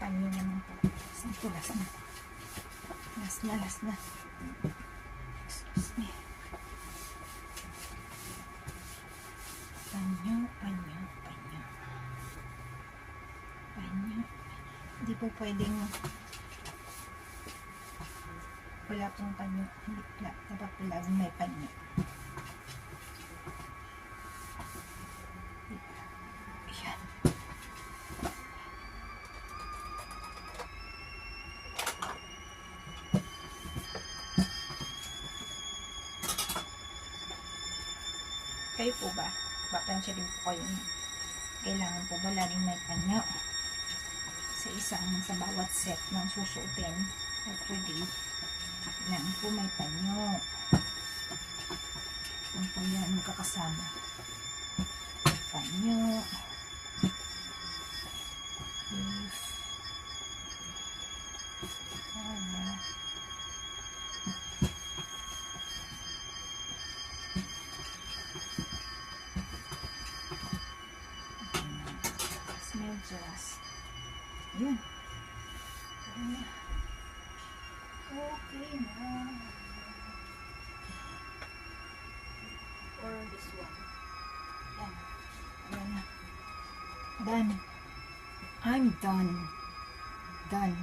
Panyo naman po. Ito, last na. Last na. Excuse me. Panyo. Hindi po pwedeng wala pong panyo. Hindi, dapat po laging may panyo. Ayan. Kayo po ba? Papansya din po kayo. Kailangan po ba laging may panyo? Sa bawat set ng susuotin everyday, kailangan po may panyo. Ang po yan magkakasama. Panyo. If smell just yun. Okay na. Or this one. Yan. Ayan na. Done. I'm done. Done.